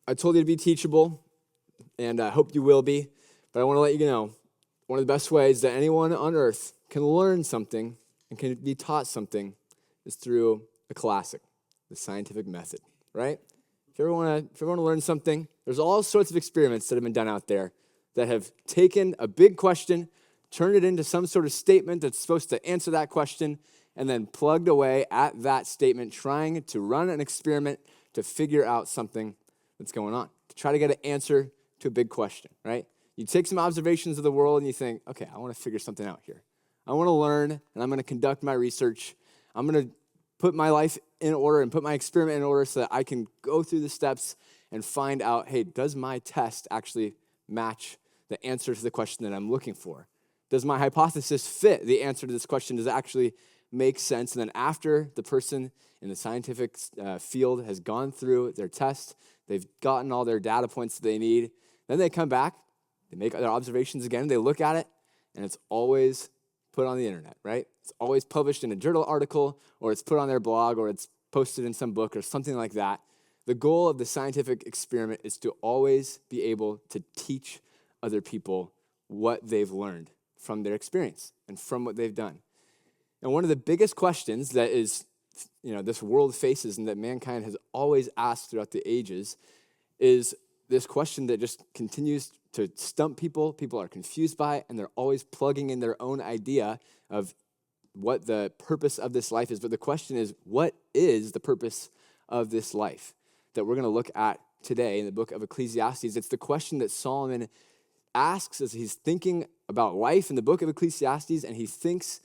I told you to be teachable, and I hope you will be, but I want to let you know, one of the best ways that anyone on earth can learn something and can be taught something is through a classic, the scientific method, right? If you ever want to learn something, there's all sorts of experiments that have been done out there that have taken a big question, turned it into some sort of statement that's supposed to answer that question, and then plugged away at that statement, trying to run an experiment to figure out something that's going on, to try to get an answer to a big question, right? You take some observations of the world and you think, okay, I want to figure something out here. I want to learn, and I'm going to conduct my research. I'm going to put my life in order and put my experiment in order so that I can go through the steps and find out, hey, does my test actually match the answer to the question that I'm looking for? Does my hypothesis fit the answer to this question? Does it actually make sense? And then after the person in the scientific field has gone through their test, they've gotten all their data points that they need, then they come back, they make their observations again, they look at it, and it's always put on the internet, right? It's always published in a journal article, or it's put on their blog, or it's posted in some book or something like that. The goal of the scientific experiment is to always be able to teach other people what they've learned from their experience and from what they've done. And one of the biggest questions that this world faces and that mankind has always asked throughout the ages is this question that just continues to stump people. People are confused by it, and they're always plugging in their own idea of what the purpose of this life is. But the question is, what is the purpose of this life that we're going to look at today in the book of Ecclesiastes? It's the question that Solomon asks as he's thinking about life in the book of Ecclesiastes, and he thinks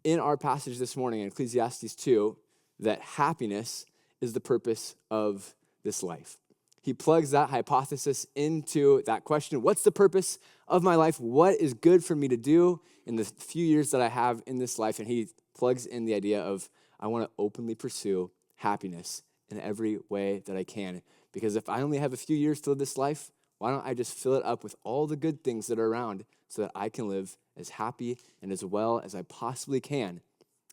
in our passage this morning in Ecclesiastes 2 that happiness is the purpose of this life. He plugs that hypothesis into that question. What's the purpose of my life? What is good for me to do in the few years that I have in this life? And he plugs in the idea of, I want to openly pursue happiness in every way that I can. Because if I only have a few years to live this life, why don't I just fill it up with all the good things that are around so that I can live as happy and as well as I possibly can?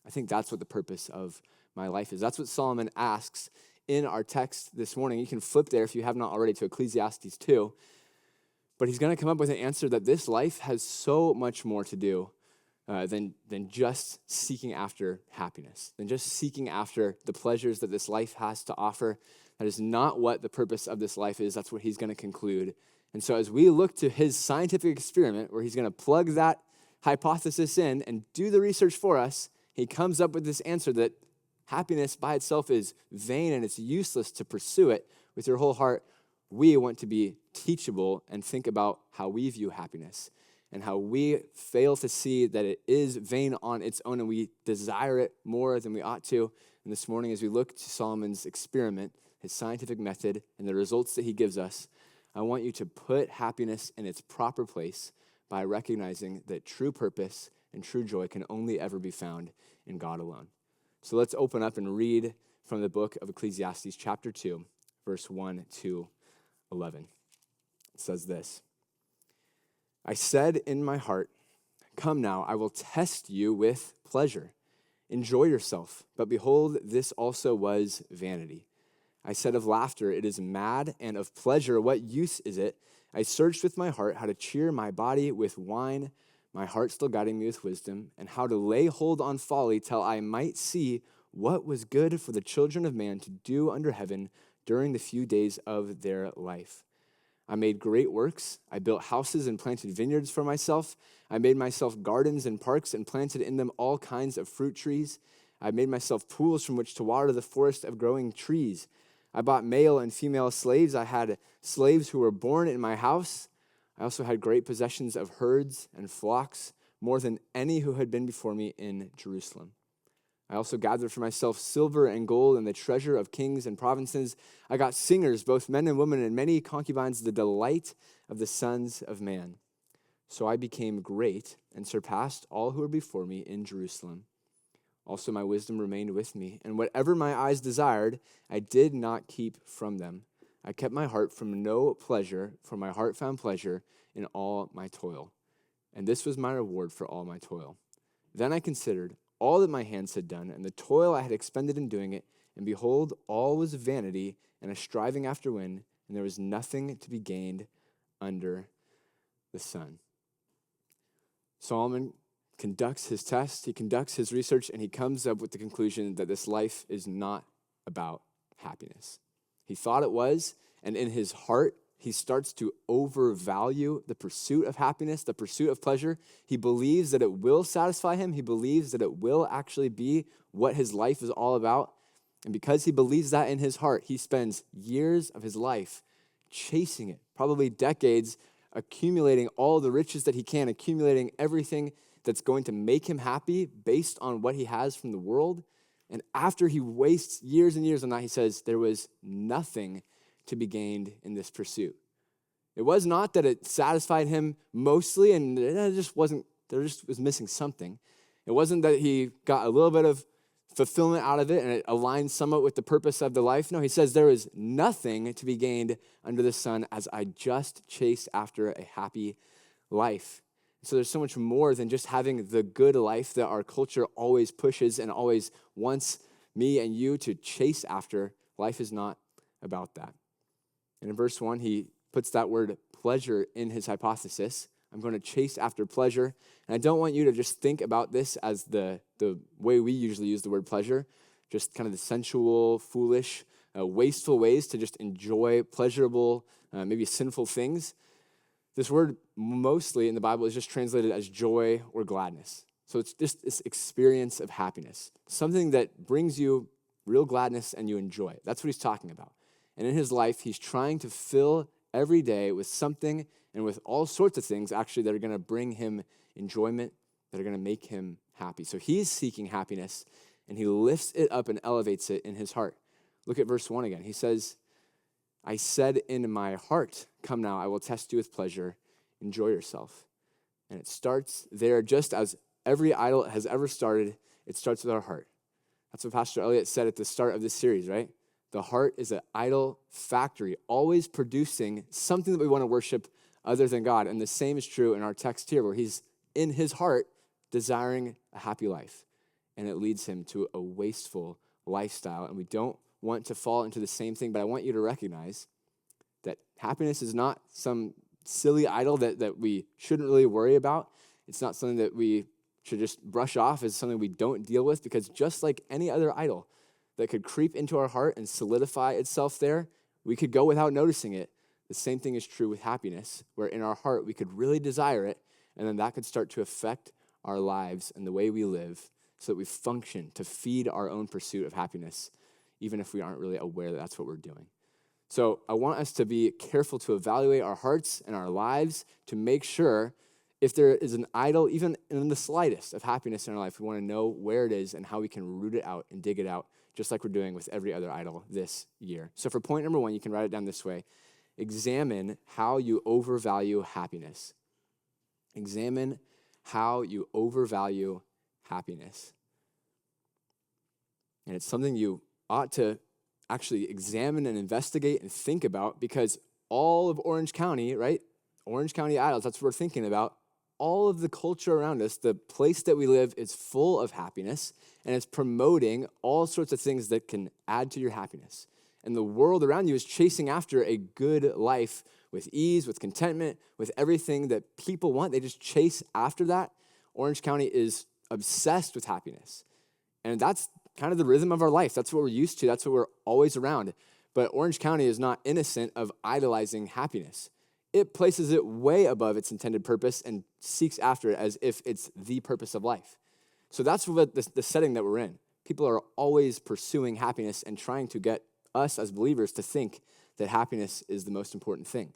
I think that's what the purpose of my life is. That's what Solomon asks in our text this morning. You can flip there if you have not already to Ecclesiastes 2. But he's going to come up with an answer that this life has so much more to do than just seeking after happiness, than just seeking after the pleasures that this life has to offer. That is not what the purpose of this life is. That's what he's going to conclude. And so as we look to his scientific experiment, where he's going to plug that hypothesis in and do the research for us, he comes up with this answer that happiness by itself is vain and it's useless to pursue it with your whole heart. We want to be teachable and think about how we view happiness and how we fail to see that it is vain on its own and we desire it more than we ought to. And this morning, as we look to Solomon's experiment, his scientific method, and the results that he gives us, I want you to put happiness in its proper place by recognizing that true purpose and true joy can only ever be found in God alone. So let's open up and read from the book of Ecclesiastes, chapter 2, verse 1 to 11. It says this: I said in my heart, come now, I will test you with pleasure. Enjoy yourself. But behold, this also was vanity. I said of laughter, it is mad, and of pleasure, what use is it? I searched with my heart how to cheer my body with wine, my heart still guiding me with wisdom, and how to lay hold on folly till I might see what was good for the children of man to do under heaven during the few days of their life. I made great works. I built houses and planted vineyards for myself. I made myself gardens and parks and planted in them all kinds of fruit trees. I made myself pools from which to water the forest of growing trees. I bought male and female slaves. I had slaves who were born in my house. I also had great possessions of herds and flocks, more than any who had been before me in Jerusalem. I also gathered for myself silver and gold and the treasure of kings and provinces. I got singers, both men and women, and many concubines, the delight of the sons of man. So I became great and surpassed all who were before me in Jerusalem. Also my wisdom remained with me, and whatever my eyes desired, I did not keep from them. I kept my heart from no pleasure, for my heart found pleasure in all my toil. And this was my reward for all my toil. Then I considered all that my hands had done, and the toil I had expended in doing it, and behold, all was vanity and a striving after wind, and there was nothing to be gained under the sun. Solomon conducts his test, he conducts his research, and he comes up with the conclusion that this life is not about happiness. He thought it was, and in his heart, he starts to overvalue the pursuit of happiness, the pursuit of pleasure. He believes that it will satisfy him. He believes that it will actually be what his life is all about. And because he believes that in his heart, he spends years of his life chasing it, probably decades, accumulating all the riches that he can, accumulating everything that's going to make him happy based on what he has from the world. And after he wastes years and years on that, he says, there was nothing to be gained in this pursuit. It was not that it satisfied him mostly and it just wasn't, there just was missing something. It wasn't that he got a little bit of fulfillment out of it and it aligned somewhat with the purpose of the life. No, he says there is nothing to be gained under the sun as I just chased after a happy life. So there's so much more than just having the good life that our culture always pushes and always wants me and you to chase after. Life is not about that. And in verse 1, he puts that word pleasure in his hypothesis. I'm going to chase after pleasure. And I don't want you to just think about this as the way we usually use the word pleasure, just kind of the sensual, foolish, wasteful ways to just enjoy pleasurable, maybe sinful things. This word mostly in the Bible is just translated as joy or gladness. So it's just this experience of happiness, something that brings you real gladness and you enjoy it. That's what he's talking about. And in his life, he's trying to fill every day with something and with all sorts of things, actually, that are going to bring him enjoyment, that are going to make him happy. So he's seeking happiness, and he lifts it up and elevates it in his heart. Look at verse 1 again. He says, I said in my heart, come now, I will test you with pleasure. Enjoy yourself. And it starts there just as every idol has ever started. It starts with our heart. That's what Pastor Elliott said at the start of this series, right? The heart is an idol factory, always producing something that we want to worship other than God. And the same is true in our text here, where he's in his heart desiring a happy life. And it leads him to a wasteful lifestyle. And we don't want to fall into the same thing, but I want you to recognize that happiness is not some silly idol that we shouldn't really worry about. It's not something that we should just brush off as something we don't deal with, because just like any other idol that could creep into our heart and solidify itself there, we could go without noticing it. The same thing is true with happiness, where in our heart we could really desire it, and then that could start to affect our lives and the way we live so that we function to feed our own pursuit of happiness, even if we aren't really aware that that's what we're doing. So I want us to be careful to evaluate our hearts and our lives to make sure if there is an idol, even in the slightest, of happiness in our life, we want to know where it is and how we can root it out and dig it out, just like we're doing with every other idol this year. So for point number 1, you can write it down this way. Examine how you overvalue happiness. Examine how you overvalue happiness. And it's something you ought to actually examine and investigate and think about, because all of Orange County, right? Orange County idols, that's what we're thinking about. All of the culture around us, the place that we live, is full of happiness, and it's promoting all sorts of things that can add to your happiness. And the world around you is chasing after a good life with ease, with contentment, with everything that people want. They just chase after that. Orange County is obsessed with happiness. And that's kind of the rhythm of our life. That's what we're used to. That's what we're always around. But Orange County is not innocent of idolizing happiness. It places it way above its intended purpose and seeks after it as if it's the purpose of life. So that's what the setting that we're in. People are always pursuing happiness and trying to get us as believers to think that happiness is the most important thing.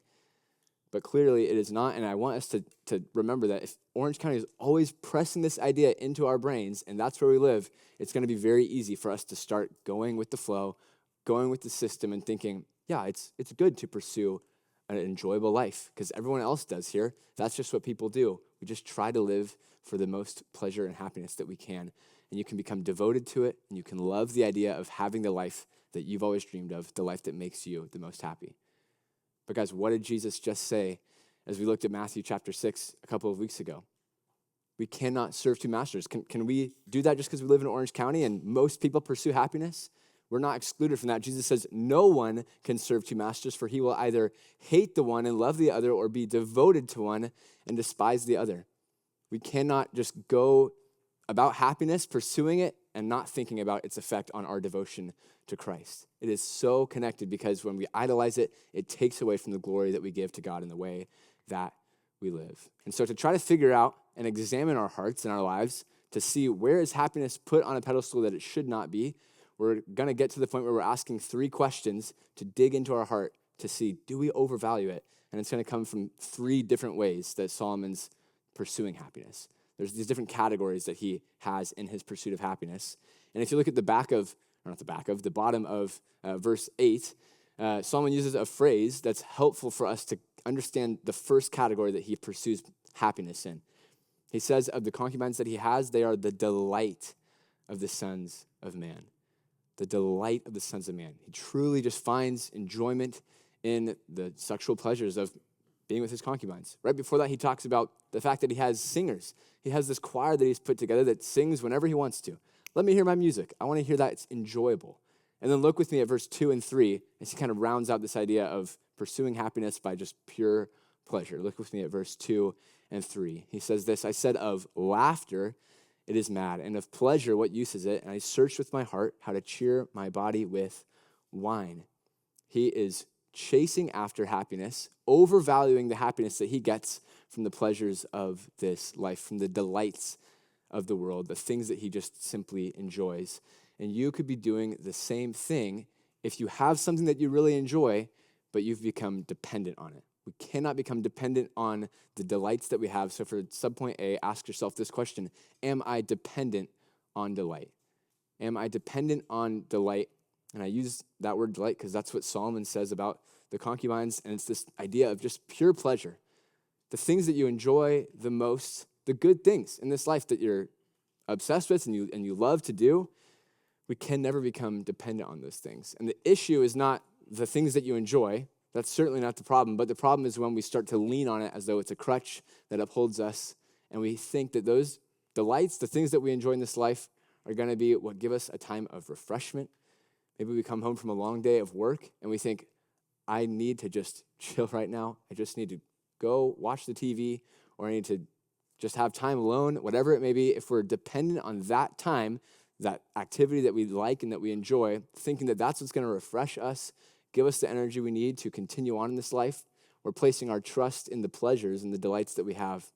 But clearly it is not, and I want us to remember that if Orange County is always pressing this idea into our brains, and that's where we live, it's going to be very easy for us to start going with the flow, going with the system, and thinking, yeah, it's good to pursue an enjoyable life, because everyone else does here. That's just what people do. We just try to live for the most pleasure and happiness that we can. And you can become devoted to it, and you can love the idea of having the life that you've always dreamed of, the life that makes you the most happy. But guys, what did Jesus just say as we looked at Matthew chapter 6 a couple of weeks ago? We cannot serve two masters. Can we do that just because we live in Orange County and most people pursue happiness? We're not excluded from that. Jesus says no one can serve two masters, for he will either hate the one and love the other, or be devoted to one and despise the other. We cannot just go about happiness, pursuing it, and not thinking about its effect on our devotion to Christ. It is so connected, because when we idolize it, it takes away from the glory that we give to God in the way that we live. And so to try to figure out and examine our hearts and our lives to see where is happiness put on a pedestal that it should not be, we're going to get to the point where we're asking 3 questions to dig into our heart to see, do we overvalue it? And it's going to come from 3 different ways that Solomon's pursuing happiness. There's these different categories that he has in his pursuit of happiness. And if you look at the bottom of verse 8, Solomon uses a phrase that's helpful for us to understand the first category that he pursues happiness in. He says of the concubines that he has, they are the delight of the sons of man. The delight of the sons of man. He truly just finds enjoyment in the sexual pleasures of being with his concubines. Right before that, he talks about the fact that he has singers. He has this choir that he's put together that sings whenever he wants to. Let me hear my music. I want to hear that it's enjoyable. And then look with me at verse 2 and 3 as he kind of rounds out this idea of pursuing happiness by just pure pleasure. Look with me at verse 2 and 3. He says this, I said of laughter, it is mad, and of pleasure, what use is it? And I searched with my heart how to cheer my body with wine. He is chasing after happiness, overvaluing the happiness that he gets from the pleasures of this life, from the delights of the world, the things that he just simply enjoys. And you could be doing the same thing if you have something that you really enjoy, but you've become dependent on it. We cannot become dependent on the delights that we have. So for subpoint A, ask yourself this question: am I dependent on delight? Am I dependent on delight? And I use that word delight because that's what Solomon says about the concubines, and it's this idea of just pure pleasure. The things that you enjoy the most, the good things in this life that you're obsessed with and you love to do, we can never become dependent on those things. And the issue is not the things that you enjoy. That's certainly not the problem, but the problem is when we start to lean on it as though it's a crutch that upholds us, and we think that those delights, the things that we enjoy in this life, are going to be what give us a time of refreshment. Maybe we come home from a long day of work, and we think, I need to just chill right now. I just need to go watch the TV, or I need to just have time alone, whatever it may be. If we're dependent on that time, that activity that we like and that we enjoy, thinking that that's what's going to refresh us, give us the energy we need to continue on in this life, we're placing our trust in the pleasures and the delights that we have,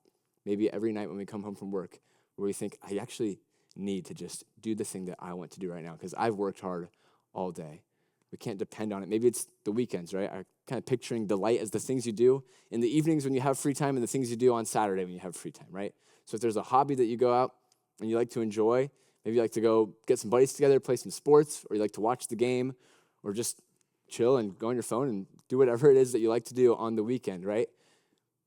maybe every night when we come home from work, where we think, I actually need to just do the thing that I want to do right now because I've worked hard all day. We can't depend on it. Maybe it's the weekends, right? I'm kind of picturing delight as the things you do in the evenings when you have free time and the things you do on Saturday when you have free time, right? So if there's a hobby that you go out and you like to enjoy, maybe you like to go get some buddies together, play some sports, or you like to watch the game, or just chill and go on your phone and do whatever it is that you like to do on the weekend, right?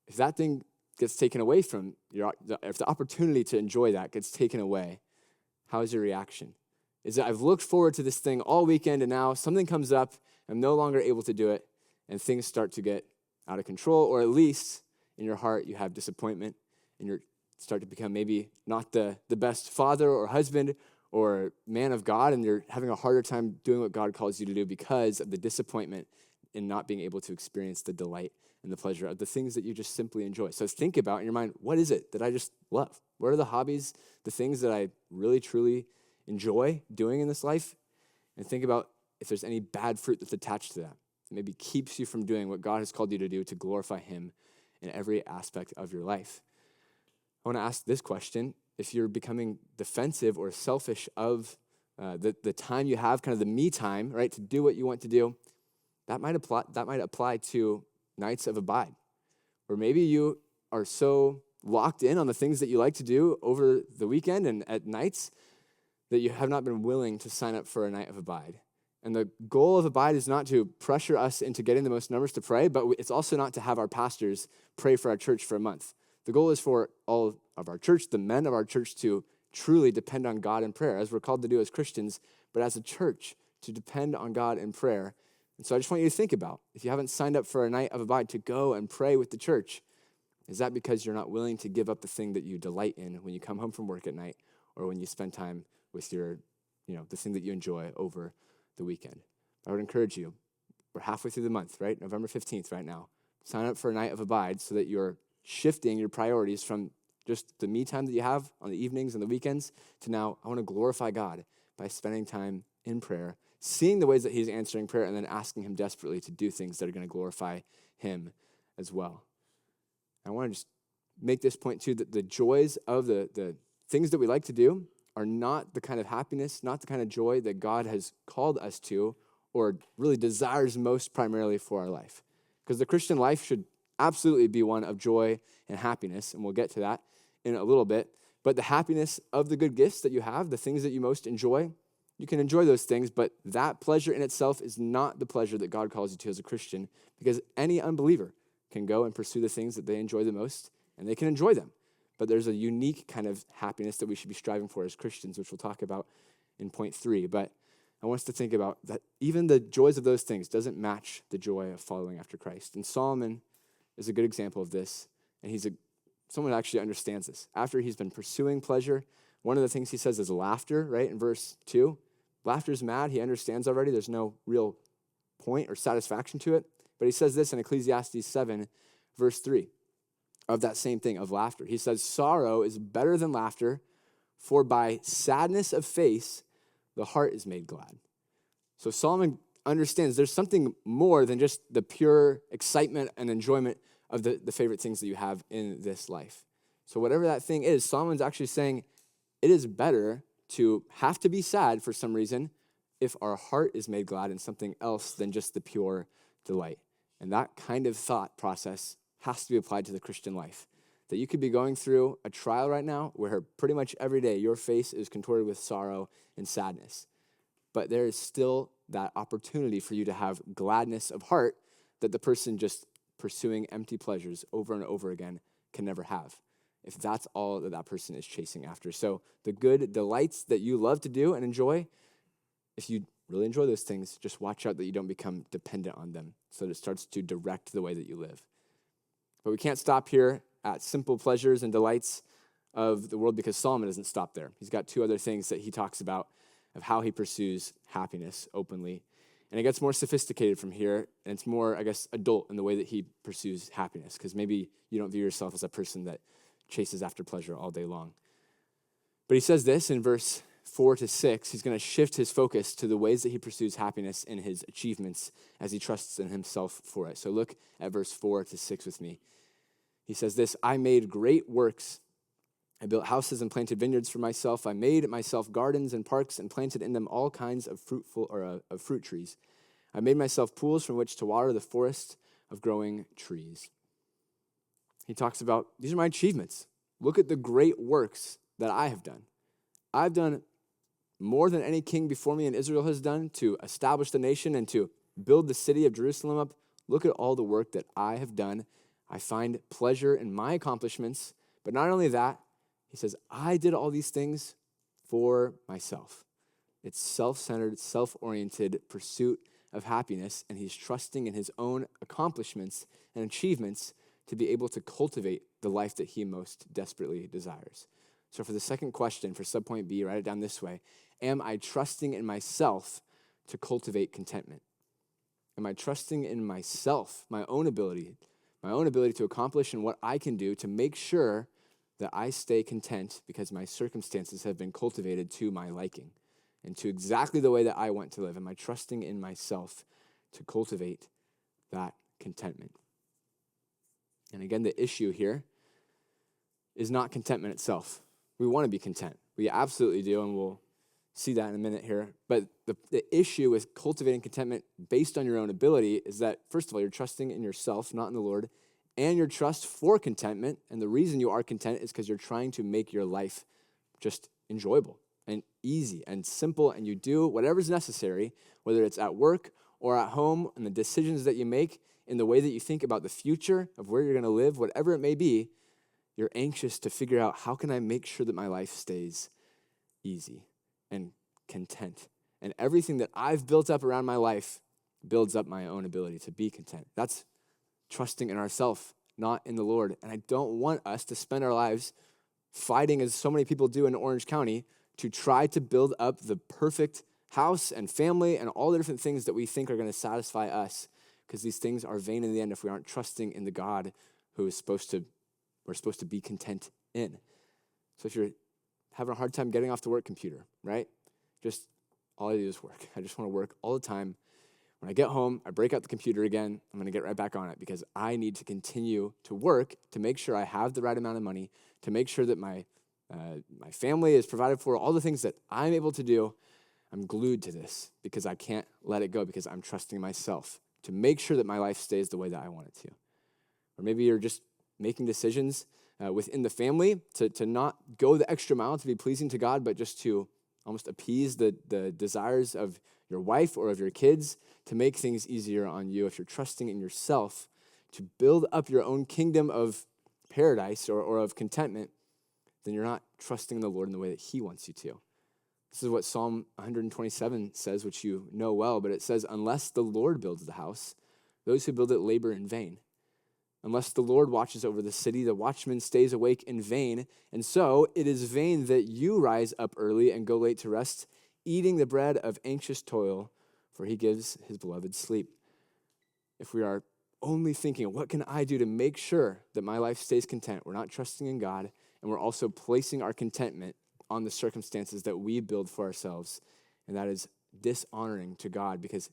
If that thing gets taken away from you, if the opportunity to enjoy that gets taken away, how is your reaction? Is that I've looked forward to this thing all weekend, and now something comes up, I'm no longer able to do it, and things start to get out of control, or at least in your heart you have disappointment, and you start to become maybe not the best father or husband or man of God, and you're having a harder time doing what God calls you to do because of the disappointment in not being able to experience the delight and the pleasure of the things that you just simply enjoy. So think about in your mind, what is it that I just love? What are the hobbies, the things that I really, truly enjoy doing in this life? And think about if there's any bad fruit that's attached to that. Maybe keeps you from doing what God has called you to do to glorify him in every aspect of your life. I want to ask this question. If you're becoming defensive or selfish of the time you have, kind of the me time, right, to do what you want to do, that might apply to nights of abide, where maybe you are so locked in on the things that you like to do over the weekend and at nights that you have not been willing to sign up for a night of abide. And the goal of abide is not to pressure us into getting the most numbers to pray, but it's also not to have our pastors pray for our church for a month. The goal is for all of our church, the men of our church, to truly depend on God in prayer, as we're called to do as Christians, but as a church, to depend on God in prayer. And so I just want you to think about, if you haven't signed up for a night of abide to go and pray with the church, is that because you're not willing to give up the thing that you delight in when you come home from work at night, or when you spend time with your, the thing that you enjoy over the weekend. I would encourage you, we're halfway through the month, right? November 15th right now. Sign up for a night of abide so that you're shifting your priorities from just the me time that you have on the evenings and the weekends to now, I want to glorify God by spending time in prayer, seeing the ways that he's answering prayer, and then asking him desperately to do things that are going to glorify him as well. I want to just make this point too, that the joys of the things that we like to do are not the kind of happiness, not the kind of joy that God has called us to or really desires most primarily for our life. Because the Christian life should absolutely be one of joy and happiness, and we'll get to that in a little bit. But the happiness of the good gifts that you have, the things that you most enjoy, you can enjoy those things, but that pleasure in itself is not the pleasure that God calls you to as a Christian, because any unbeliever can go and pursue the things that they enjoy the most, and they can enjoy them. But there's a unique kind of happiness that we should be striving for as Christians, which we'll talk about in point 3. But I want us to think about that even the joys of those things doesn't match the joy of following after Christ. And Solomon is a good example of this, and someone who actually understands this. After he's been pursuing pleasure, one of the things he says is laughter, right? In verse 2, laughter's mad. He understands already. There's no real point or satisfaction to it. But he says this in Ecclesiastes 7, verse 3, of that same thing, of laughter. He says, sorrow is better than laughter, for by sadness of face, the heart is made glad. So Solomon understands there's something more than just the pure excitement and enjoyment of the favorite things that you have in this life. So whatever that thing is, Solomon's actually saying it is better to have to be sad for some reason if our heart is made glad in something else than just the pure delight. And that kind of thought process has to be applied to the Christian life. That you could be going through a trial right now where pretty much every day your face is contorted with sorrow and sadness. But there is still that opportunity for you to have gladness of heart that the person just pursuing empty pleasures over and over again can never have, if that's all that that person is chasing after. So the good delights that you love to do and enjoy, if you really enjoy those things, just watch out that you don't become dependent on them so that it starts to direct the way that you live. But we can't stop here at simple pleasures and delights of the world, because Solomon doesn't stop there. He's got 2 other things that he talks about of how he pursues happiness openly. And it gets more sophisticated from here, and it's more, I guess, adult in the way that he pursues happiness, because maybe you don't view yourself as a person that chases after pleasure all day long. But he says this in verse 4 to 6, he's going to shift his focus to the ways that he pursues happiness in his achievements as he trusts in himself for it. So look at verse 4 to 6 with me. He says this, I made great works. I built houses and planted vineyards for myself. I made myself gardens and parks and planted in them all kinds of fruit trees. I made myself pools from which to water the forest of growing trees. He talks about, these are my achievements. Look at the great works that I have done. I've done more than any king before me in Israel has done to establish the nation and to build the city of Jerusalem up. Look at all the work that I have done. I find pleasure in my accomplishments. But not only that, he says, I did all these things for myself. It's self-centered, self-oriented pursuit of happiness, and he's trusting in his own accomplishments and achievements to be able to cultivate the life that he most desperately desires. So for the second question, for subpoint B, write it down this way. Am I trusting in myself to cultivate contentment? Am I trusting in myself, my own ability to accomplish and what I can do to make sure that I stay content because my circumstances have been cultivated to my liking and to exactly the way that I want to live? Am I trusting in myself to cultivate that contentment? And again, the issue here is not contentment itself. We want to be content. We absolutely do, and we'll see that in a minute here. But the issue with cultivating contentment based on your own ability is that, first of all, you're trusting in yourself, not in the Lord, and your trust for contentment. And the reason you are content is because you're trying to make your life just enjoyable and easy and simple, and you do whatever's necessary, whether it's at work or at home, and the decisions that you make in the way that you think about the future of where you're going to live, whatever it may be, you're anxious to figure out, how can I make sure that my life stays easy and content? And everything that I've built up around my life builds up my own ability to be content. That's trusting in ourselves, not in the Lord. And I don't want us to spend our lives fighting, as so many people do in Orange County, to try to build up the perfect house and family and all the different things that we think are going to satisfy us, because these things are vain in the end if we aren't trusting in the God who is we're supposed to be content in. So if you're having a hard time getting off the work computer, right? Just all I do is work. I just want to work all the time. When I get home, I break out the computer again. I'm going to get right back on it because I need to continue to work to make sure I have the right amount of money, to make sure that my family is provided for, all the things that I'm able to do. I'm glued to this because I can't let it go because I'm trusting myself to make sure that my life stays the way that I want it to. Or maybe you're just making decisions within the family to not go the extra mile to be pleasing to God, but just to almost appease the desires of your wife or of your kids, to make things easier on you. If you're trusting in yourself to build up your own kingdom of paradise or of contentment, then you're not trusting the Lord in the way that he wants you to. This is what Psalm 127 says, which you know well, but it says, unless the Lord builds the house, those who build it labor in vain. Unless the Lord watches over the city, the watchman stays awake in vain. And so it is vain that you rise up early and go late to rest, eating the bread of anxious toil, for he gives his beloved sleep. If we are only thinking, what can I do to make sure that my life stays content? We're not trusting in God, and we're also placing our contentment on the circumstances that we build for ourselves. And that is dishonoring to God, because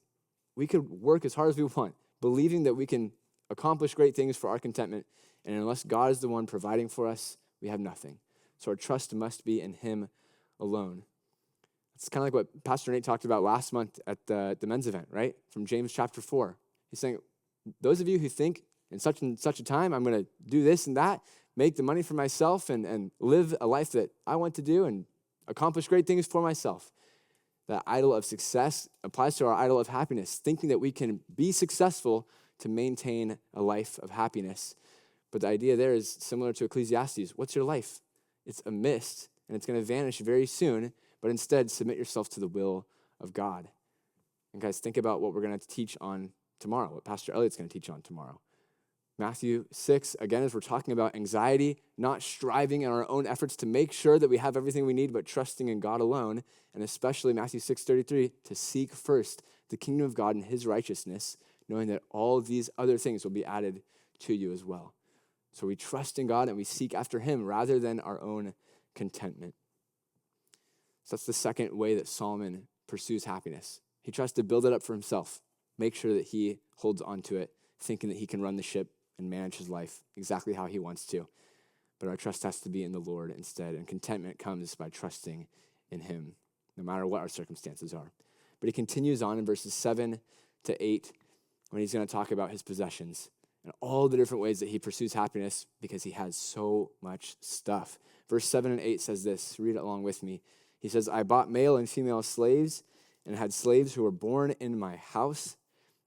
we could work as hard as we want, believing that we can accomplish great things for our contentment, and unless God is the one providing for us, we have nothing. So our trust must be in him alone. It's kind of like what Pastor Nate talked about last month at the men's event, right? From James chapter 4. He's saying, those of you who think in such and such a time, I'm going to do this and that, make the money for myself and live a life that I want to do and accomplish great things for myself. The idol of success applies to our idol of happiness, thinking that we can be successful to maintain a life of happiness. But the idea there is similar to Ecclesiastes. What's your life? It's a mist, and it's going to vanish very soon, but instead submit yourself to the will of God. And guys, think about what we're going to teach on tomorrow, what Pastor Elliott's going to teach on tomorrow. Matthew 6, again, as we're talking about anxiety, not striving in our own efforts to make sure that we have everything we need, but trusting in God alone, and especially Matthew 6:33, to seek first the kingdom of God and his righteousness, knowing that all these other things will be added to you as well. So we trust in God and we seek after him rather than our own contentment. So that's the second way that Solomon pursues happiness. He tries to build it up for himself, make sure that he holds on to it, thinking that he can run the ship and manage his life exactly how he wants to. But our trust has to be in the Lord instead, and contentment comes by trusting in him, no matter what our circumstances are. But he continues on in verses 7 to 8 when he's going to talk about his possessions and all the different ways that he pursues happiness because he has so much stuff. Verse 7 and 8 says this. Read it along with me. He says, I bought male and female slaves and had slaves who were born in my house.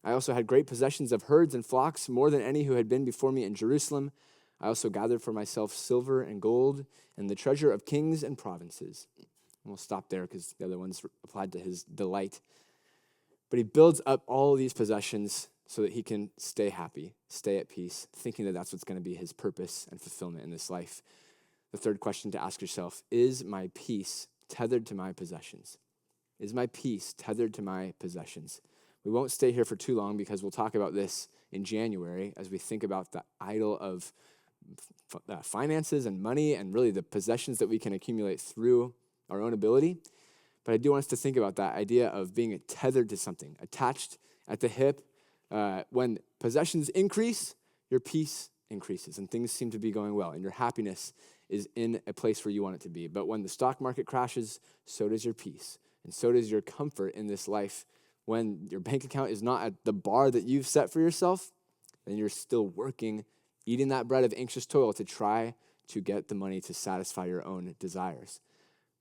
I also had great possessions of herds and flocks, more than any who had been before me in Jerusalem. I also gathered for myself silver and gold and the treasure of kings and provinces. And we'll stop there because the other ones applied to his delight. But he builds up all these possessions so that he can stay happy, stay at peace, thinking that that's what's going to be his purpose and fulfillment in this life. The third question to ask yourself, is my peace tethered to my possessions? Is my peace tethered to my possessions? We won't stay here for too long because we'll talk about this in January as we think about the idol of finances and money and really the possessions that we can accumulate through our own ability. But I do want us to think about that idea of being tethered to something, attached at the hip. When possessions increase, your peace increases and things seem to be going well and your happiness is in a place where you want it to be. But when the stock market crashes, so does your peace and so does your comfort in this life. When your bank account is not at the bar that you've set for yourself, then you're still working, eating that bread of anxious toil to try to get the money to satisfy your own desires.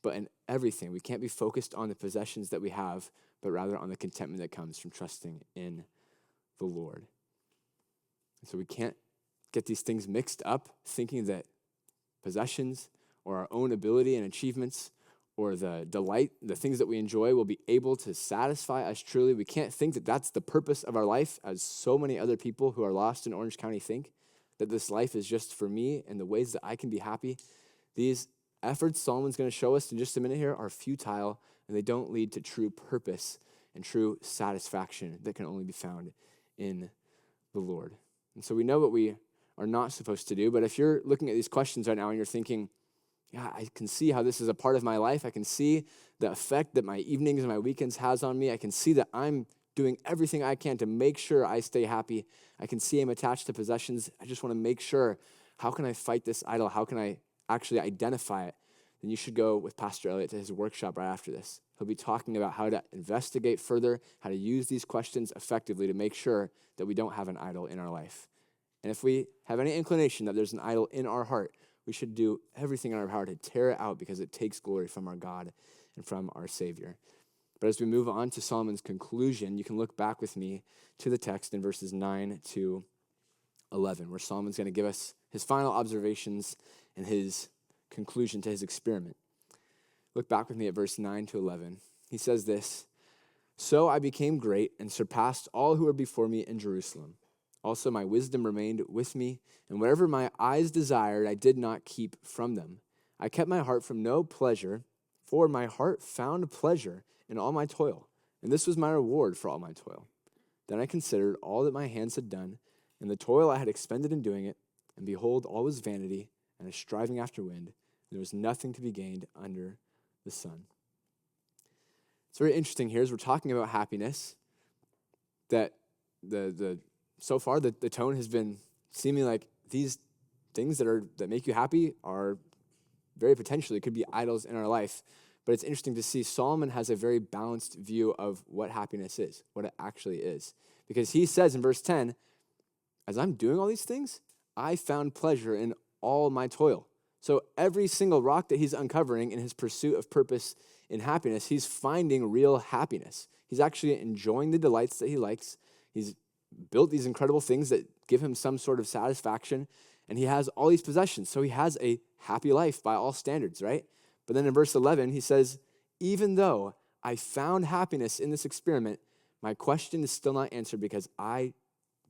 But in everything, we can't be focused on the possessions that we have, but rather on the contentment that comes from trusting in the Lord. And so we can't get these things mixed up, thinking that possessions or our own ability and achievements or the delight, the things that we enjoy will be able to satisfy us truly. We can't think that that's the purpose of our life, as so many other people who are lost in Orange County think, that this life is just for me and the ways that I can be happy. These efforts Solomon's going to show us in just a minute here are futile, and they don't lead to true purpose and true satisfaction that can only be found in the Lord. And so we know what we are not supposed to do, but if you're looking at these questions right now and you're thinking, yeah, I can see how this is a part of my life. I can see the effect that my evenings and my weekends has on me. I can see that I'm doing everything I can to make sure I stay happy. I can see I'm attached to possessions. I just want to make sure, how can I fight this idol? How can I actually identify it? Then you should go with Pastor Elliott to his workshop right after this. He'll be talking about how to investigate further, how to use these questions effectively to make sure that we don't have an idol in our life. And if we have any inclination that there's an idol in our heart, we should do everything in our power to tear it out because it takes glory from our God and from our Savior. But as we move on to Solomon's conclusion, you can look back with me to the text in verses 9 to 11, where Solomon's going to give us his final observations and his conclusion to his experiment. Look back with me at verse 9 to 11. He says this, "So I became great and surpassed all who were before me in Jerusalem. Also my wisdom remained with me, and whatever my eyes desired, I did not keep from them. I kept my heart from no pleasure, for my heart found pleasure in all my toil, and this was my reward for all my toil. Then I considered all that my hands had done, and the toil I had expended in doing it, and behold, all was vanity and a striving after wind, and there was nothing to be gained under the sun." It's very interesting here as we're talking about happiness, that so far the tone has been seeming like these things that make you happy are very potentially could be idols in our life. But it's interesting to see Solomon has a very balanced view of what happiness is, what it actually is. Because he says in verse 10, as I'm doing all these things, I found pleasure in all my toil. So every single rock that he's uncovering in his pursuit of purpose in happiness, he's finding real happiness. He's actually enjoying the delights that he likes. He's built these incredible things that give him some sort of satisfaction, and he has all these possessions. So he has a happy life by all standards, right? But then in verse 11, he says, even though I found happiness in this experiment, my question is still not answered because I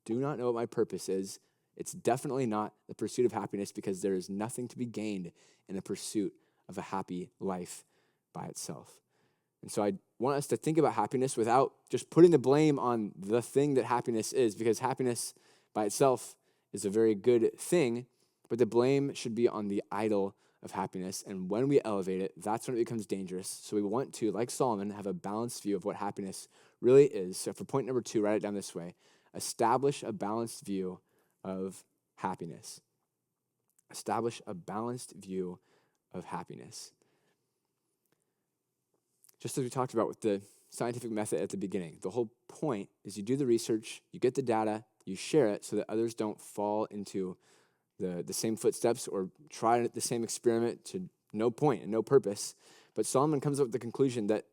do not know what my purpose is. It's definitely not the pursuit of happiness because there is nothing to be gained in the pursuit of a happy life by itself. And so I want us to think about happiness without just putting the blame on the thing that happiness is, because happiness by itself is a very good thing, but the blame should be on the idol of happiness. And when we elevate it, that's when it becomes dangerous. So we want to, like Solomon, have a balanced view of what happiness really is. So for point number 2, write it down this way: establish a balanced view of happiness. Establish a balanced view of happiness. Just as we talked about with the scientific method at the beginning, the whole point is you do the research, you get the data, you share it so that others don't fall into the same footsteps or try the same experiment to no point and no purpose. But Solomon comes up with the conclusion that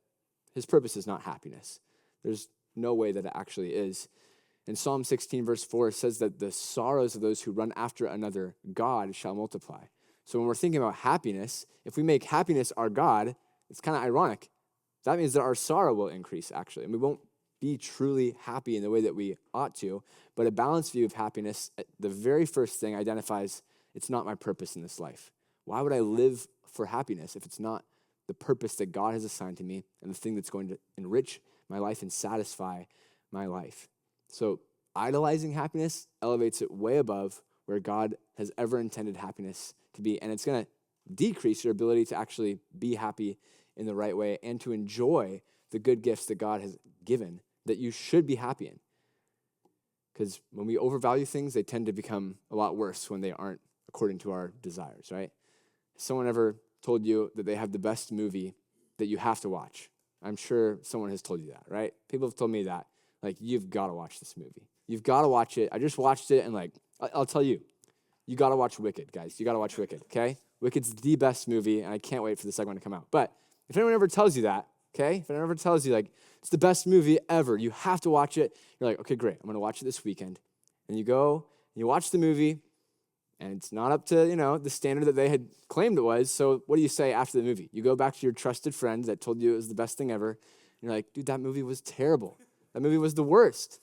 his purpose is not happiness. There's no way that it actually is. In Psalm 16, verse 4, it says that the sorrows of those who run after another God shall multiply. So when we're thinking about happiness, if we make happiness our God, it's kind of ironic. That means that our sorrow will increase, actually, and we won't be truly happy in the way that we ought to. But a balanced view of happiness, the very first thing identifies, it's not my purpose in this life. Why would I live for happiness if it's not the purpose that God has assigned to me and the thing that's going to enrich my life and satisfy my life? So idolizing happiness elevates it way above where God has ever intended happiness to be, and it's going to decrease your ability to actually be happy in the right way and to enjoy the good gifts that God has given that you should be happy in. Because when we overvalue things, they tend to become a lot worse when they aren't according to our desires, right? Has someone ever told you that they have the best movie that you have to watch? I'm sure someone has told you that, right? People have told me that. Like, you've got to watch this movie. You've got to watch it. I just watched it, and I'll tell you, you got to watch Wicked, guys. You got to watch Wicked, okay? Wicked's the best movie, and I can't wait for the second one to come out. But if anyone ever tells you that, okay? If anyone ever tells you, it's the best movie ever, you have to watch it, you're like, okay, great, I'm going to watch it this weekend. And you go, and you watch the movie, and it's not up to, the standard that they had claimed it was. So what do you say after the movie? You go back to your trusted friend that told you it was the best thing ever, and you're like, dude, that movie was terrible. That movie was the worst.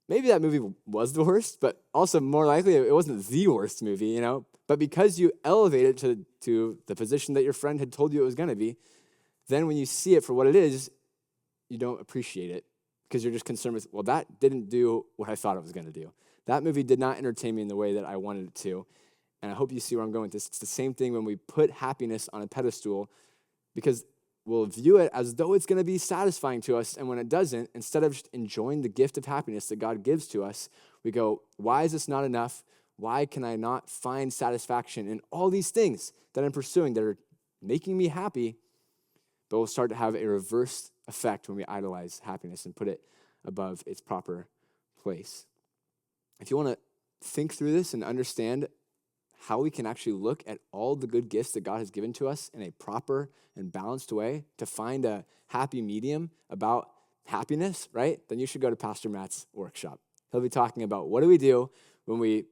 Maybe that movie was the worst, but also more likely it wasn't the worst movie, But because you elevate it to the position that your friend had told you it was going to be, then when you see it for what it is, you don't appreciate it because you're just concerned with, well, that didn't do what I thought it was going to do. That movie did not entertain me in the way that I wanted it to. And I hope you see where I'm going with this. It's the same thing when we put happiness on a pedestal because we'll view it as though it's going to be satisfying to us. And when it doesn't, instead of just enjoying the gift of happiness that God gives to us, we go, why is this not enough? Why can I not find satisfaction in all these things that I'm pursuing that are making me happy? But we'll start to have a reverse effect when we idolize happiness and put it above its proper place. If you want to think through this and understand how we can actually look at all the good gifts that God has given to us in a proper and balanced way to find a happy medium about happiness, right? Then you should go to Pastor Matt's workshop. He'll be talking about what do we do when we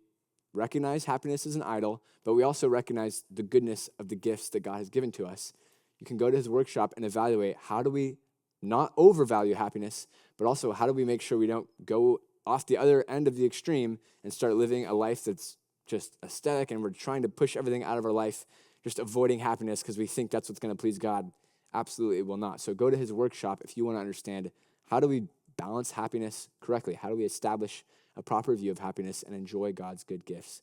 recognize happiness as an idol, but we also recognize the goodness of the gifts that God has given to us. You can go to his workshop and evaluate how do we not overvalue happiness, but also how do we make sure we don't go off the other end of the extreme and start living a life that's just aesthetic and we're trying to push everything out of our life, just avoiding happiness because we think that's what's going to please God. Absolutely it will not. So go to his workshop if you want to understand how do we balance happiness correctly? How do we establish a proper view of happiness and enjoy God's good gifts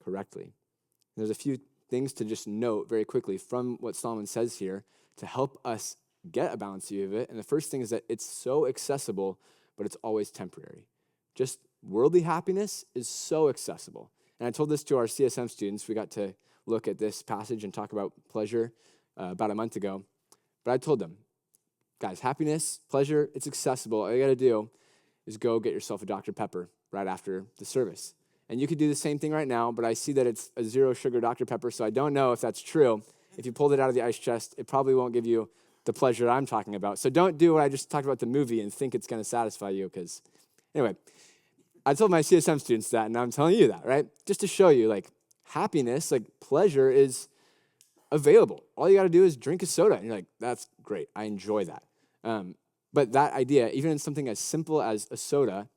correctly? And there's a few things to just note very quickly from what Solomon says here to help us get a balanced view of it. And the first thing is that it's so accessible, but it's always temporary. Just worldly happiness is so accessible. And I told this to our CSM students. We got to look at this passage and talk about pleasure about a month ago. But I told them, guys, happiness, pleasure, it's accessible. All you got to do is go get yourself a Dr. Pepper right after the service. And you could do the same thing right now, but I see that it's a zero sugar Dr. Pepper, so I don't know if that's true. If you pulled it out of the ice chest, it probably won't give you the pleasure I'm talking about. So don't do what I just talked about the movie and think it's going to satisfy you because, anyway, I told my CSM students that, and I'm telling you that, right? Just to show you, like, happiness, like, pleasure is available. All you got to do is drink a soda, and you're like, that's great. I enjoy that. But that idea, even in something as simple as a soda,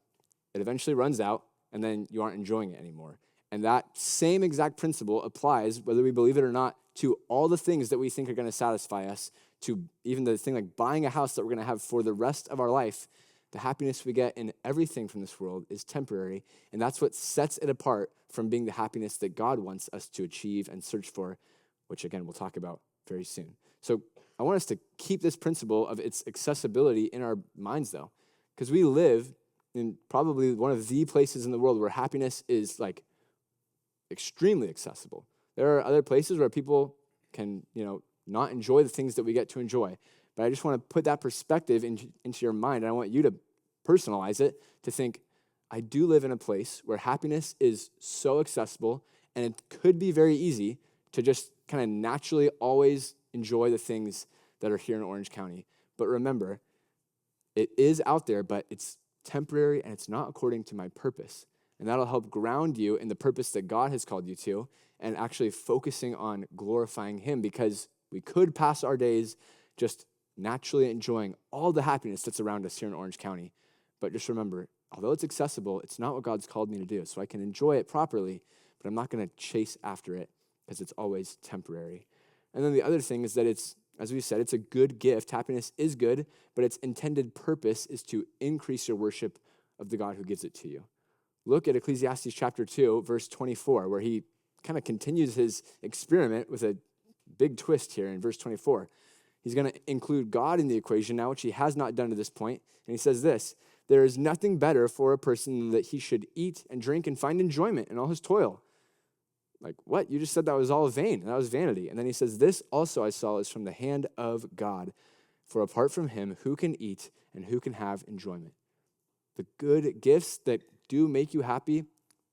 it eventually runs out, and then you aren't enjoying it anymore. And that same exact principle applies, whether we believe it or not, to all the things that we think are going to satisfy us, to even the thing like buying a house that we're going to have for the rest of our life. The happiness we get in everything from this world is temporary, and that's what sets it apart from being the happiness that God wants us to achieve and search for, which, again, we'll talk about very soon. So I want us to keep this principle of its accessibility in our minds, though, because we live in probably one of the places in the world where happiness is, like, extremely accessible. There are other places where people can, not enjoy the things that we get to enjoy. But I just want to put that perspective into your mind, and I want you to personalize it to think, I do live in a place where happiness is so accessible, and it could be very easy to just kind of naturally always enjoy the things that are here in Orange County. But remember, it is out there, but it's temporary, and it's not according to my purpose. And that'll help ground you in the purpose that God has called you to, and actually focusing on glorifying him, because we could pass our days just naturally enjoying all the happiness that's around us here in Orange County. But just remember, although it's accessible, it's not what God's called me to do. So I can enjoy it properly, but I'm not going to chase after it because it's always temporary. And then the other thing is that it's, as we said, it's a good gift. Happiness is good, but its intended purpose is to increase your worship of the God who gives it to you. Look at Ecclesiastes chapter 2, verse 24, where he kind of continues his experiment with a big twist here in verse 24. He's going to include God in the equation now, which he has not done to this point. And he says this, there is nothing better for a person than that he should eat and drink and find enjoyment in all his toil. Like, what? You just said that was all vain. That was vanity. And then he says, this also I saw is from the hand of God. For apart from him, who can eat and who can have enjoyment? The good gifts that do make you happy,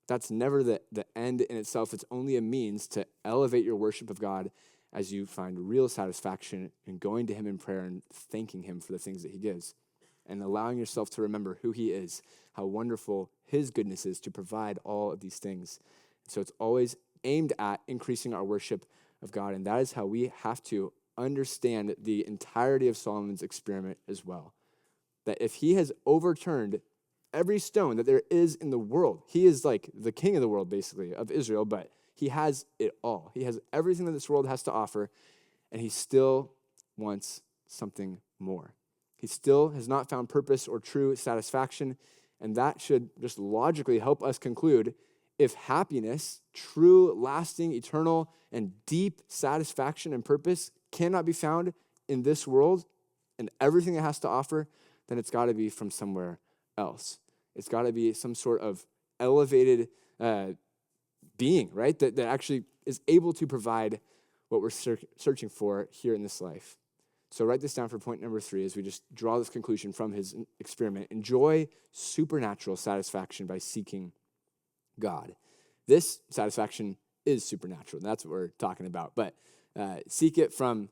that's never the end in itself. It's only a means to elevate your worship of God as you find real satisfaction in going to him in prayer and thanking him for the things that he gives and allowing yourself to remember who he is, how wonderful his goodness is to provide all of these things. So it's always aimed at increasing our worship of God, and that is how we have to understand the entirety of Solomon's experiment as well. That if he has overturned every stone that there is in the world, he is like the king of the world, basically, of Israel, but He has it all. He has everything that this world has to offer, and he still wants something more. He still has not found purpose or true satisfaction, and that should just logically help us conclude if happiness, true, lasting, eternal, and deep satisfaction and purpose cannot be found in this world and everything it has to offer, then it's got to be from somewhere else. It's got to be some sort of elevated being, right? That actually is able to provide what we're searching for here in this life. So write this down for point number 3 as we just draw this conclusion from his experiment. Enjoy supernatural satisfaction by seeking God. This satisfaction is supernatural. That's what we're talking about. But seek it from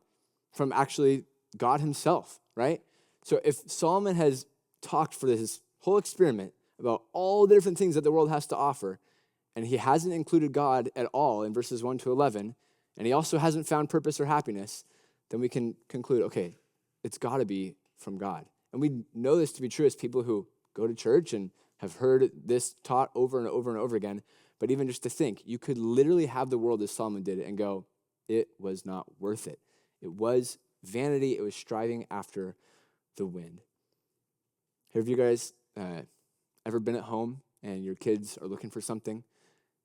actually God himself, right? So if Solomon has talked for his whole experiment about all the different things that the world has to offer, and he hasn't included God at all in verses 1 to 11, and he also hasn't found purpose or happiness, then we can conclude, okay, it's got to be from God. And we know this to be true as people who go to church and have heard this taught over and over and over again. But even just to think, you could literally have the world as Solomon did it and go, it was not worth it. It was vanity. It was striving after the wind. Have you guys ever been at home and your kids are looking for something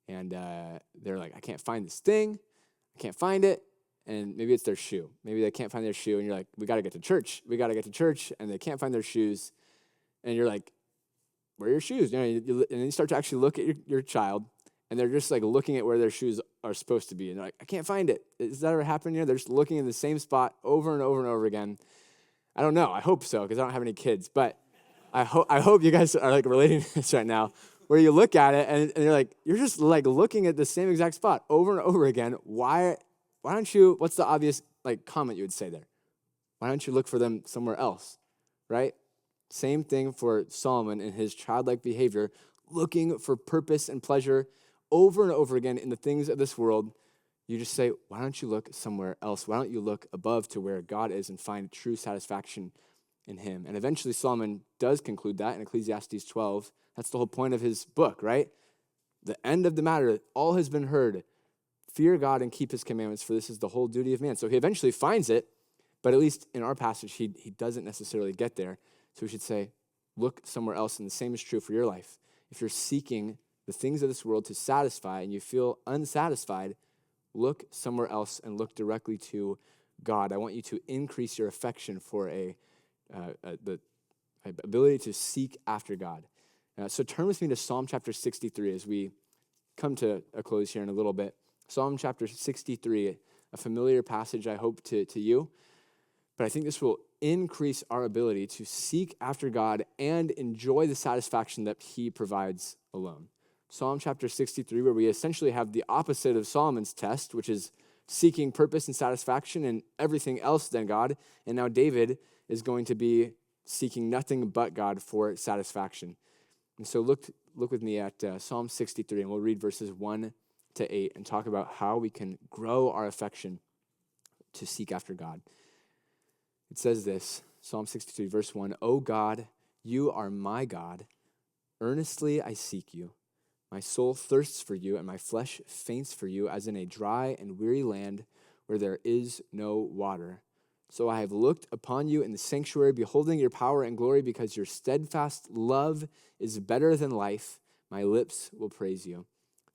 and they're like, I can't find this thing. I can't find it. And maybe it's their shoe. Maybe they can't find their shoe, and you're like, we got to get to church. We got to get to church, and they can't find their shoes. And you're like, where are your shoes? And then you start to actually look at your child, and they're just like looking at where their shoes are supposed to be. And they're like, I can't find it. Does that ever happen here? They're just looking in the same spot over and over and over again. I don't know. I hope so, because I don't have any kids. But I hope you guys are like relating to this right now, where you look at it, and you're like, you're just like looking at the same exact spot over and over again. Why don't you, what's the obvious like comment you would say there? Why don't you look for them somewhere else, right? Same thing for Solomon and his childlike behavior, looking for purpose and pleasure over and over again in the things of this world. You just say, why don't you look somewhere else? Why don't you look above to where God is and find true satisfaction in him? And eventually Solomon does conclude that in Ecclesiastes 12. That's the whole point of his book, right? The end of the matter, all has been heard. Fear God and keep his commandments, for this is the whole duty of man. So he eventually finds it, but at least in our passage, he doesn't necessarily get there. So we should say, look somewhere else, and the same is true for your life. If you're seeking the things of this world to satisfy and you feel unsatisfied, look somewhere else and look directly to God. I want you to increase your affection for the ability to seek after God. So turn with me to Psalm chapter 63 as we come to a close here in a little bit. Psalm chapter 63, a familiar passage, I hope, to you. But I think this will increase our ability to seek after God and enjoy the satisfaction that he provides alone. Psalm chapter 63, where we essentially have the opposite of Solomon's test, which is seeking purpose and satisfaction and everything else than God. And now David is going to be seeking nothing but God for satisfaction. And so look with me at Psalm 63, and we'll read verses 1 to 8 and talk about how we can grow our affection to seek after God. It says this, Psalm 63, verse 1, O God, you are my God. Earnestly I seek you. My soul thirsts for you, and my flesh faints for you, as in a dry and weary land where there is no water. So I have looked upon you in the sanctuary, beholding your power and glory, because your steadfast love is better than life. My lips will praise you.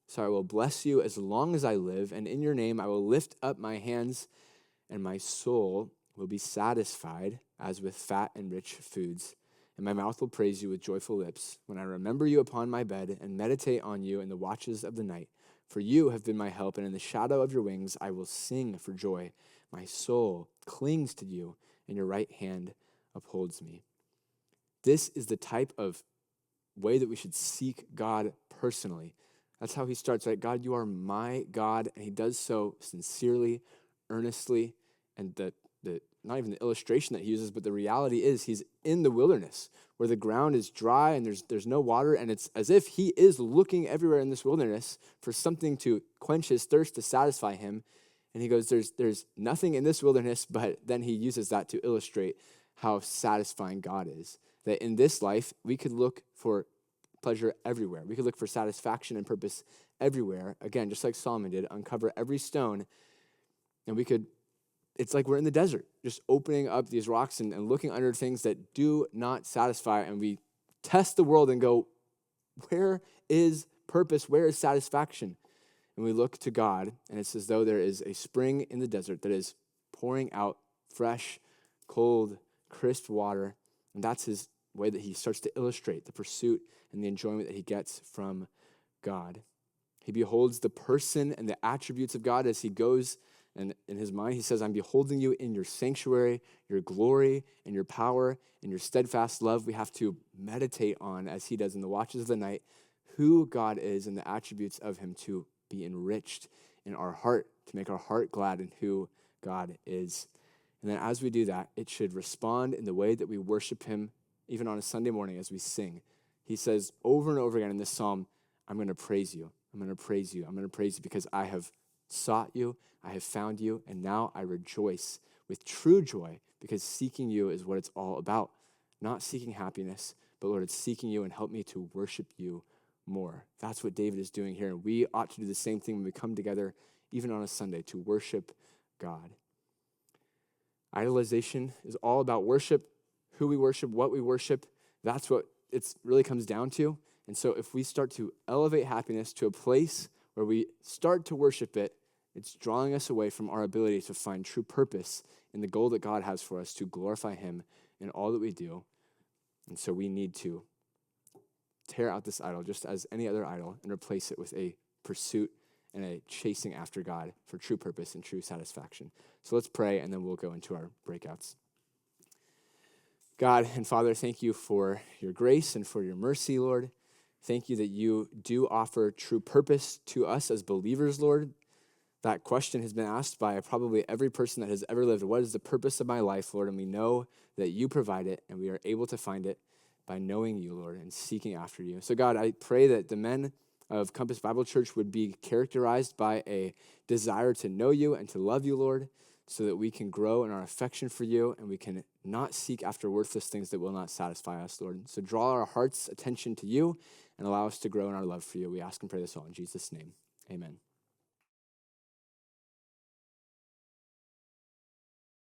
So I will bless you as long as I live, and in your name I will lift up my hands, and my soul will be satisfied as with fat and rich foods. And my mouth will praise you with joyful lips when I remember you upon my bed and meditate on you in the watches of the night. For you have been my help, and in the shadow of your wings I will sing for joy. My soul clings to you, and your right hand upholds me. This is the type of way that we should seek God personally. That's how he starts, right? God, you are my God, and he does so sincerely, earnestly, and the not even the illustration that he uses, but the reality is he's in the wilderness where the ground is dry and there's no water, and it's as if he is looking everywhere in this wilderness for something to quench his thirst, to satisfy him. And he goes, there's nothing in this wilderness, but then he uses that to illustrate how satisfying God is. That in this life, we could look for pleasure everywhere. We could look for satisfaction and purpose everywhere. Again, just like Solomon did, uncover every stone, and it's like we're in the desert, just opening up these rocks and looking under things that do not satisfy, and we test the world and go, where is purpose? Where is satisfaction? And we look to God, and it's as though there is a spring in the desert that is pouring out fresh, cold, crisp water, and that's his way that he starts to illustrate the pursuit and the enjoyment that he gets from God. He beholds the person and the attributes of God as he goes, and in his mind he says, I'm beholding you in your sanctuary, your glory, and your power, and your steadfast love. We have to meditate on, as he does in the watches of the night, who God is and the attributes of him to be enriched in our heart, to make our heart glad in who God is. And then as we do that, it should respond in the way that we worship him, even on a Sunday morning as we sing. He says over and over again in this psalm, I'm going to praise you. I'm going to praise you. I'm going to praise you because I have sought you, I have found you, and now I rejoice with true joy because seeking you is what it's all about. Not seeking happiness, but Lord, it's seeking you, and help me to worship you more. That's what David is doing here. And we ought to do the same thing when we come together, even on a Sunday, to worship God. Idolization is all about worship, who we worship, what we worship. That's what it really comes down to. And so if we start to elevate happiness to a place where we start to worship it, it's drawing us away from our ability to find true purpose in the goal that God has for us to glorify him in all that we do. And so we need to tear out this idol just as any other idol and replace it with a pursuit and a chasing after God for true purpose and true satisfaction. So let's pray, and then we'll go into our breakouts. God and Father, thank you for your grace and for your mercy, Lord. Thank you that you do offer true purpose to us as believers, Lord. That question has been asked by probably every person that has ever lived. What is the purpose of my life, Lord? And we know that you provide it, and we are able to find it by knowing you, Lord, and seeking after you. So God, I pray that the men of Compass Bible Church would be characterized by a desire to know you and to love you, Lord, so that we can grow in our affection for you and we can not seek after worthless things that will not satisfy us, Lord. So draw our heart's attention to you and allow us to grow in our love for you. We ask and pray this all in Jesus' name. Amen.